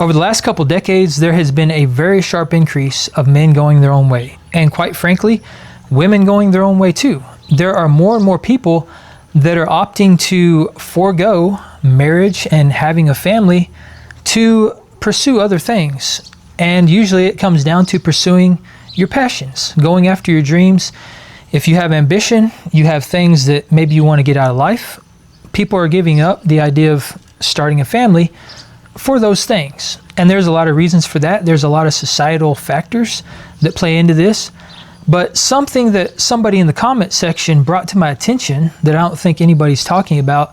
Over the last couple decades, there has been a very sharp increase of men going their own way. And quite frankly, women going their own way too. There are more and more people that are opting to forego marriage and having a family to pursue other things. And usually it comes down to pursuing your passions, going after your dreams. If you have ambition, you have things that maybe you want to get out of life, people are giving up the idea of starting a family for those things. And there's a lot of reasons for that. There's a lot of societal factors that play into this. But something that somebody in the comment section brought to my attention that I don't think anybody's talking about,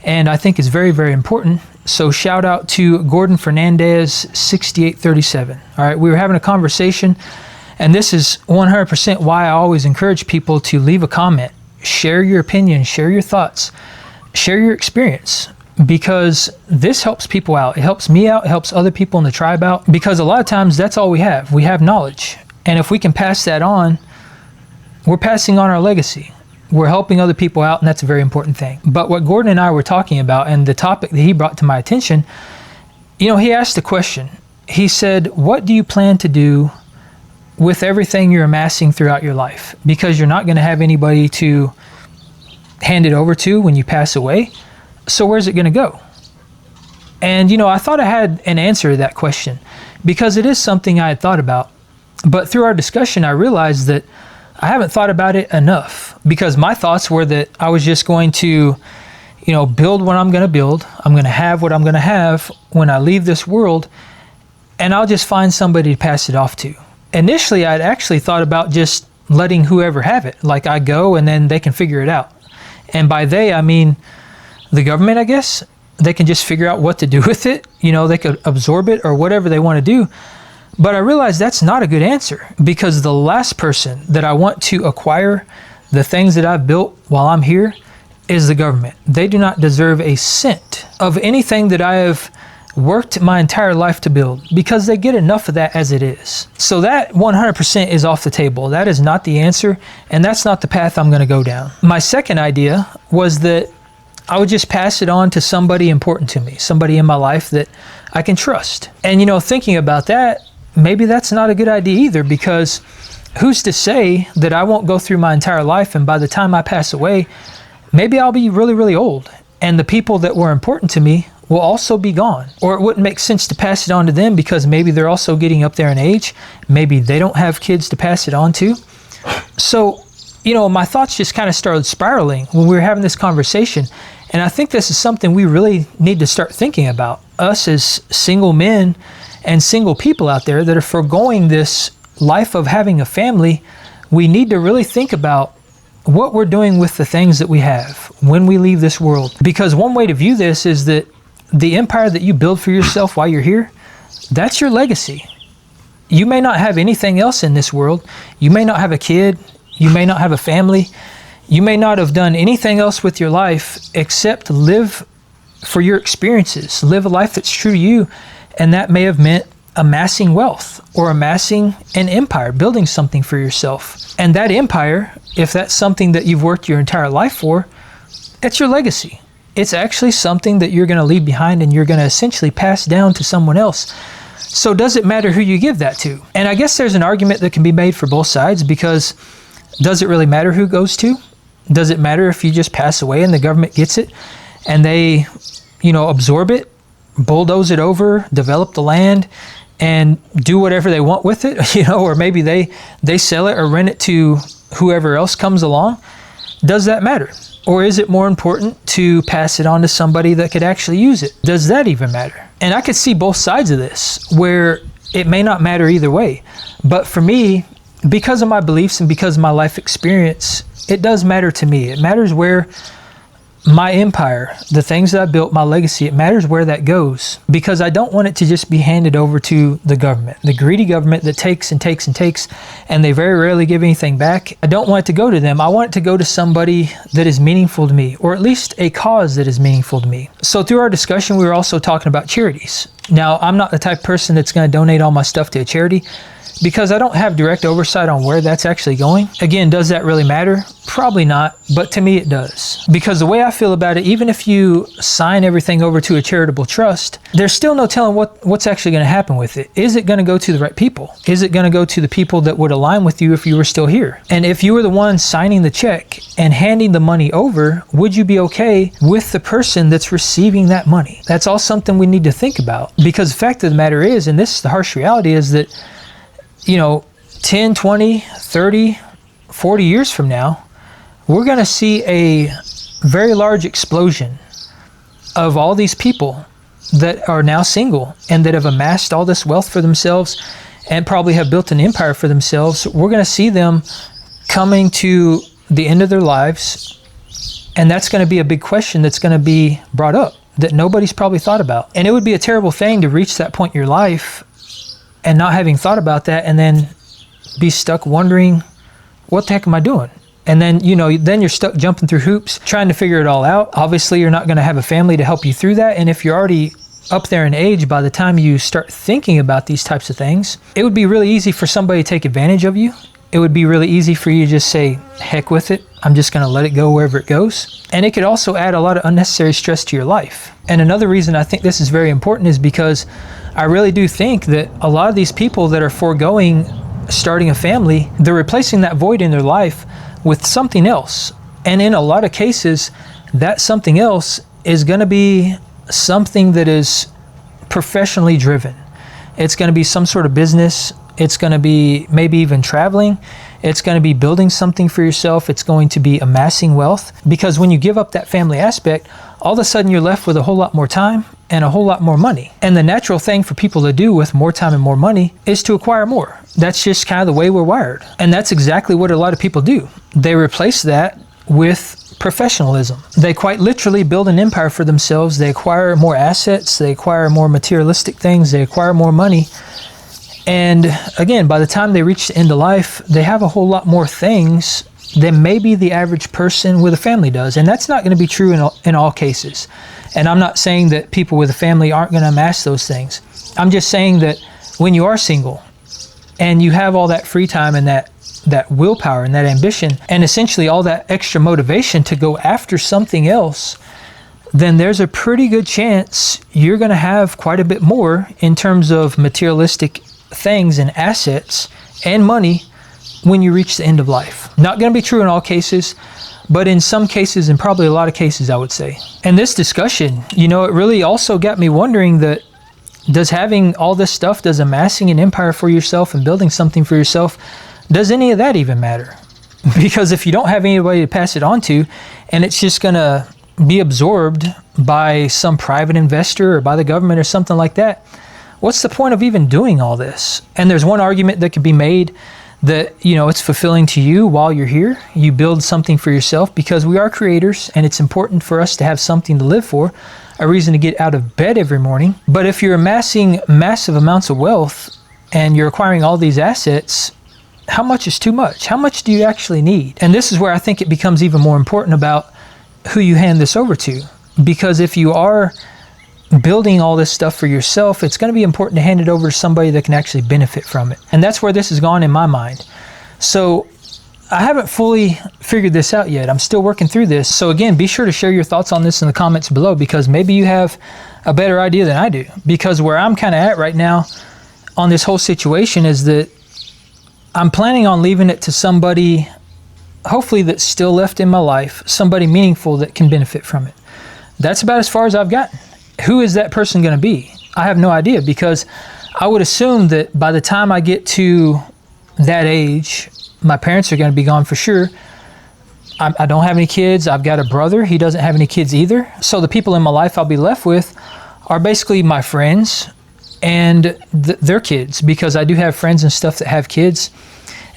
and I think is very, very important. So shout out to Gordon Fernandez, 6837. All right, we were having a conversation, and this is 100% why I always encourage people to leave a comment, share your opinion, share your thoughts, share your experience, because this helps people out. It helps me out, it helps other people in the tribe out, because a lot of times that's all we have. We have knowledge. And if we can pass that on, we're passing on our legacy. We're helping other people out, and that's a very important thing. But what Gordon and I were talking about, and the topic that he brought to my attention, he asked a question. He said, what do you plan to do with everything you're amassing throughout your life? Because you're not going to have anybody to hand it over to when you pass away. So where's it going to go? And, I thought I had an answer to that question, because it is something I had thought about. But through our discussion, I realized that I haven't thought about it enough, because my thoughts were that I was just going to, build what I'm going to build. I'm going to have what I'm going to have when I leave this world, and I'll just find somebody to pass it off to. Initially, I'd actually thought about just letting whoever have it. Like I go and then they can figure it out. And by they, I mean the government, I guess. They can just figure out what to do with it. They could absorb it or whatever they want to do. But I realized that's not a good answer, because the last person that I want to acquire the things that I've built while I'm here is the government. They do not deserve a cent of anything that I have worked my entire life to build, because they get enough of that as it is. So that 100% is off the table. That is not the answer, and that's not the path I'm going to go down. My second idea was that I would just pass it on to somebody important to me, somebody in my life that I can trust. And thinking about that, maybe that's not a good idea either, because who's to say that I won't go through my entire life, and by the time I pass away, maybe I'll be really, really old, and the people that were important to me will also be gone. Or it wouldn't make sense to pass it on to them, because maybe they're also getting up there in age. Maybe they don't have kids to pass it on to. So, my thoughts just kind of started spiraling when we were having this conversation. And I think this is something we really need to start thinking about. Us as single men and single people out there that are foregoing this life of having a family, we need to really think about what we're doing with the things that we have when we leave this world. Because one way to view this is that the empire that you build for yourself while you're here, that's your legacy. You may not have anything else in this world. You may not have a kid. You may not have a family. You may not have done anything else with your life except live for your experiences, live a life that's true to you. And that may have meant amassing wealth or amassing an empire, building something for yourself. And that empire, if that's something that you've worked your entire life for, it's your legacy. It's actually something that you're going to leave behind, and you're going to essentially pass down to someone else. So does it matter who you give that to? And I guess there's an argument that can be made for both sides, because does it really matter who it goes to? Does it matter if you just pass away and the government gets it and they, absorb it, bulldoze it over, develop the land, and do whatever they want with it, or maybe they sell it or rent it to whoever else comes along? Does that matter? Or is it more important to pass it on to somebody that could actually use it? Does that even matter? And I could see both sides of this, where it may not matter either way. But for me, because of my beliefs and because of my life experience, it does matter to me. It matters where my empire, the things that I built, my legacy, it matters where that goes, because I don't want it to just be handed over to the government, the greedy government that takes and takes and takes, and they very rarely give anything back. I don't want it to go to them. I want it to go to somebody that is meaningful to me, or at least a cause that is meaningful to me. So through our discussion, we were also talking about charities. Now, I'm not the type of person that's going to donate all my stuff to a charity. because I don't have direct oversight on where that's actually going. Again, does that really matter? Probably not, but to me it does. Because the way I feel about it, even if you sign everything over to a charitable trust, there's still no telling what's actually going to happen with it. Is it going to go to the right people? Is it going to go to the people that would align with you if you were still here? And if you were the one signing the check and handing the money over, would you be okay with the person that's receiving that money? That's all something we need to think about. Because the fact of the matter is, and this is the harsh reality, is that 10, 20, 30, 40 years from now, we're going to see a very large explosion of all these people that are now single and that have amassed all this wealth for themselves and probably have built an empire for themselves. We're going to see them coming to the end of their lives, and that's going to be a big question that's going to be brought up that nobody's probably thought about. And it would be a terrible thing to reach that point in your life and not having thought about that, and then be stuck wondering, what the heck am I doing? And then, then you're stuck jumping through hoops, trying to figure it all out. Obviously, you're not going to have a family to help you through that. And if you're already up there in age, by the time you start thinking about these types of things, it would be really easy for somebody to take advantage of you. It would be really easy for you to just say, heck with it. I'm just going to let it go wherever it goes. And it could also add a lot of unnecessary stress to your life. And another reason I think this is very important is because I really do think that a lot of these people that are foregoing starting a family, they're replacing that void in their life with something else. And in a lot of cases, that something else is going to be something that is professionally driven. It's going to be some sort of business. It's going to be maybe even traveling. It's going to be building something for yourself. It's going to be amassing wealth. Because when you give up that family aspect, all of a sudden you're left with a whole lot more time and a whole lot more money. And the natural thing for people to do with more time and more money is to acquire more. That's just kind of the way we're wired. And that's exactly what a lot of people do. They replace that with professionalism. They quite literally build an empire for themselves. They acquire more assets. They acquire more materialistic things. They acquire more money. And again, by the time they reach the end of life, they have a whole lot more things than maybe the average person with a family does. And that's not going to be true in all cases. And I'm not saying that people with a family aren't going to amass those things. I'm just saying that when you are single and you have all that free time and that willpower and that ambition and essentially all that extra motivation to go after something else, then there's a pretty good chance you're going to have quite a bit more in terms of materialistic things and assets and money when you reach the end of life. Not going to be true in all cases, but in some cases, and probably a lot of cases, I would say. And this discussion, it really also got me wondering that does having all this stuff, does amassing an empire for yourself and building something for yourself, does any of that even matter? Because if you don't have anybody to pass it on to, and it's just going to be absorbed by some private investor or by the government or something like that, what's the point of even doing all this? And there's one argument that could be made that, it's fulfilling to you while you're here. You build something for yourself because we are creators and it's important for us to have something to live for, a reason to get out of bed every morning. But if you're amassing massive amounts of wealth and you're acquiring all these assets, how much is too much? How much do you actually need? And this is where I think it becomes even more important about who you hand this over to. Because if you are building all this stuff for yourself, it's going to be important to hand it over to somebody that can actually benefit from it. And that's where this has gone in my mind. So I haven't fully figured this out yet. I'm still working through this. So again, be sure to share your thoughts on this in the comments below, because maybe you have a better idea than I do. Because where I'm kind of at right now on this whole situation is that I'm planning on leaving it to somebody, hopefully that's still left in my life, somebody meaningful that can benefit from it. That's about as far as I've gotten. Who is that person going to be? I have no idea, because I would assume that by the time I get to that age, my parents are going to be gone for sure. I don't have any kids. I've got a brother. He doesn't have any kids either. So the people in my life I'll be left with are basically my friends and their kids, because I do have friends and stuff that have kids.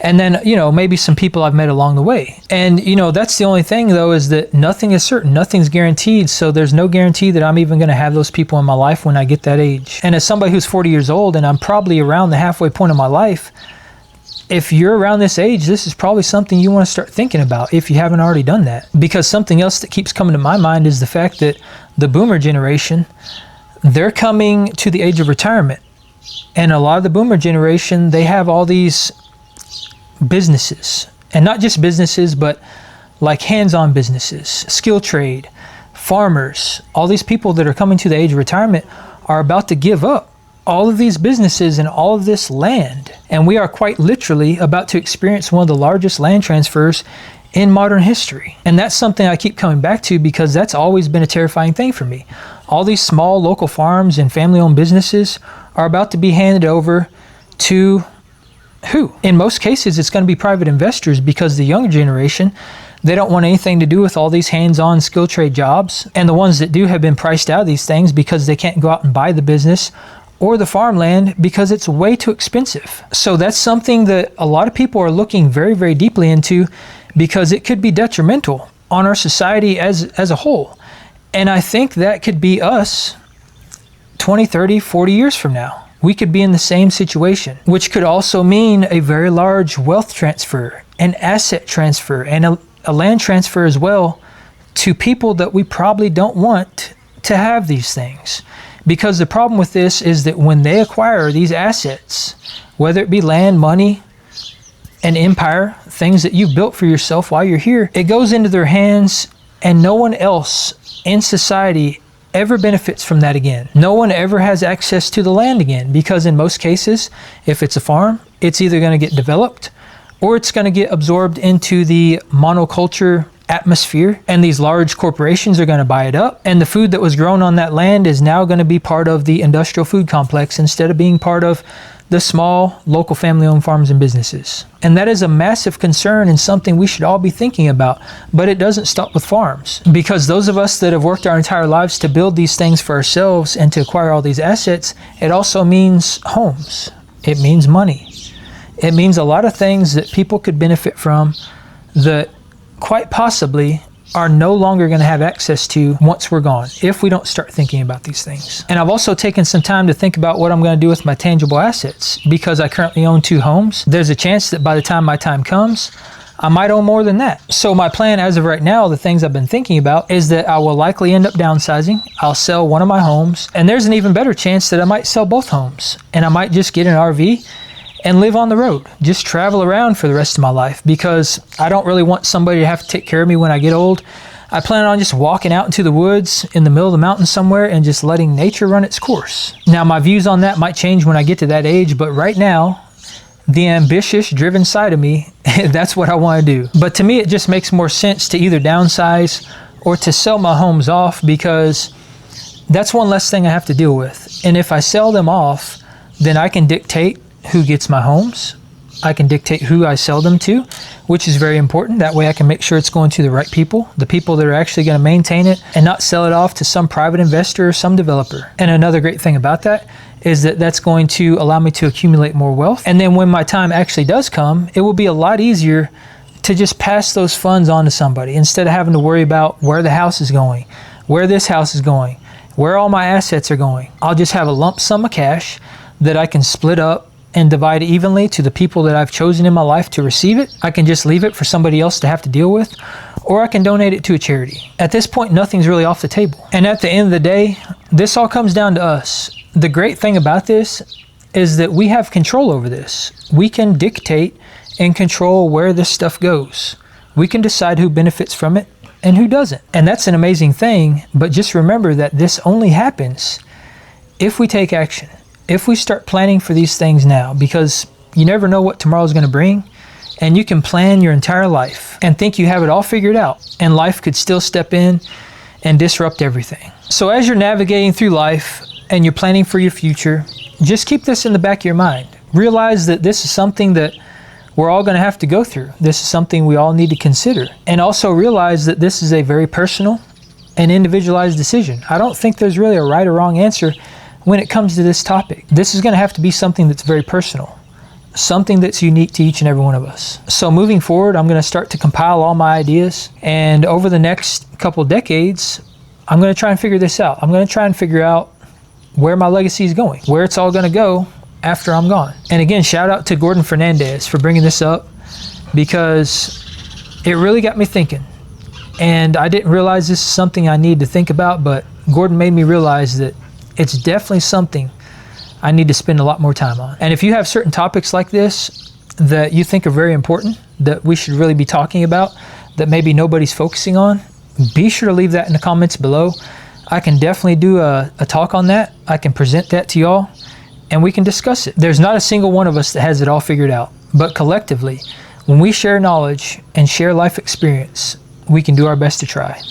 And then, maybe some people I've met along the way. And, that's the only thing, though, is that nothing is certain. Nothing's guaranteed. So there's no guarantee that I'm even going to have those people in my life when I get that age. And as somebody who's 40 years old, and I'm probably around the halfway point of my life, if you're around this age, this is probably something you want to start thinking about if you haven't already done that. Because something else that keeps coming to my mind is the fact that the boomer generation, they're coming to the age of retirement. And a lot of the boomer generation, they have all these businesses, and not just businesses, but like hands-on businesses, skill trade, farmers. All these people that are coming to the age of retirement are about to give up all of these businesses and all of this land. And we are quite literally about to experience one of the largest land transfers in modern history. And that's something I keep coming back to because that's always been a terrifying thing for me. All these small local farms and family-owned businesses are about to be handed over to who? In most cases, it's going to be private investors because the younger generation, they don't want anything to do with all these hands-on skill trade jobs. And the ones that do have been priced out of these things because they can't go out and buy the business or the farmland because it's way too expensive. So that's something that a lot of people are looking very, very deeply into because it could be detrimental on our society as a whole. And I think that could be us 20, 30, 40 years from now. We could be in the same situation, which could also mean a very large wealth transfer, an asset transfer, and a land transfer as well to people that we probably don't want to have these things. Because the problem with this is that when they acquire these assets, whether it be land, money, an empire, things that you've built for yourself while you're here, it goes into their hands and no one else in society ever benefits from that again. No one ever has access to the land again because in most cases, if it's a farm, it's either going to get developed or it's going to get absorbed into the monoculture atmosphere, and these large corporations are going to buy it up, and the food that was grown on that land is now going to be part of the industrial food complex instead of being part of the small local family-owned farms and businesses. And that is a massive concern and something we should all be thinking about. But it doesn't stop with farms, because those of us that have worked our entire lives to build these things for ourselves and to acquire all these assets, it also means homes. It means money. It means a lot of things that people could benefit from that quite possibly are no longer going to have access to once we're gone, if we don't start thinking about these things. And I've also taken some time to think about what I'm going to do with my tangible assets. Because I currently own 2 homes, there's a chance that by the time my time comes, I might own more than that. So my plan as of right now, the things I've been thinking about, is that I will likely end up downsizing. I'll sell one of my homes, and there's an even better chance that I might sell both homes. And I might just get an RV and live on the road, just travel around for the rest of my life, because I don't really want somebody to have to take care of me when I get old. I plan on just walking out into the woods in the middle of the mountains somewhere and just letting nature run its course. Now, my views on that might change when I get to that age, but right now, the ambitious, driven side of me, that's what I want to do. But to me, it just makes more sense to either downsize or to sell my homes off, because that's one less thing I have to deal with. And if I sell them off, then I can dictate who gets my homes. I can dictate who I sell them to, which is very important. That way I can make sure it's going to the right people, the people that are actually going to maintain it, and not sell it off to some private investor or some developer. And another great thing about that is that that's going to allow me to accumulate more wealth. And then when my time actually does come, it will be a lot easier to just pass those funds on to somebody instead of having to worry about where the house is going, where this house is going, where all my assets are going. I'll just have a lump sum of cash that I can split up and divide evenly to the people that I've chosen in my life to receive it. I can just leave it for somebody else to have to deal with, or I can donate it to a charity. At this point, nothing's really off the table. And at the end of the day, this all comes down to us. The great thing about this is that we have control over this. We can dictate and control where this stuff goes. We can decide who benefits from it and who doesn't. And that's an amazing thing, but just remember that this only happens if we take action. If we start planning for these things now, because you never know what tomorrow's going to bring, and you can plan your entire life and think you have it all figured out, and life could still step in and disrupt everything. So as you're navigating through life and you're planning for your future, just keep this in the back of your mind. Realize that this is something that we're all going to have to go through. This is something we all need to consider. And also realize that this is a very personal and individualized decision. I don't think there's really a right or wrong answer when it comes to this topic. This is going to have to be something that's very personal, something that's unique to each and every one of us. So moving forward, I'm going to start to compile all my ideas, and over the next couple decades, I'm going to try and figure this out. I'm going to try and figure out where my legacy is going, where it's all going to go after I'm gone. And again, shout out to Gordon Fernandez for bringing this up, because it really got me thinking. And I didn't realize this is something I need to think about, but Gordon made me realize that it's definitely something I need to spend a lot more time on. And if you have certain topics like this that you think are very important, that we should really be talking about, that maybe nobody's focusing on, be sure to leave that in the comments below. I can definitely do a talk on that. I can present that to y'all and we can discuss it. There's not a single one of us that has it all figured out, but collectively, when we share knowledge and share life experience, we can do our best to try.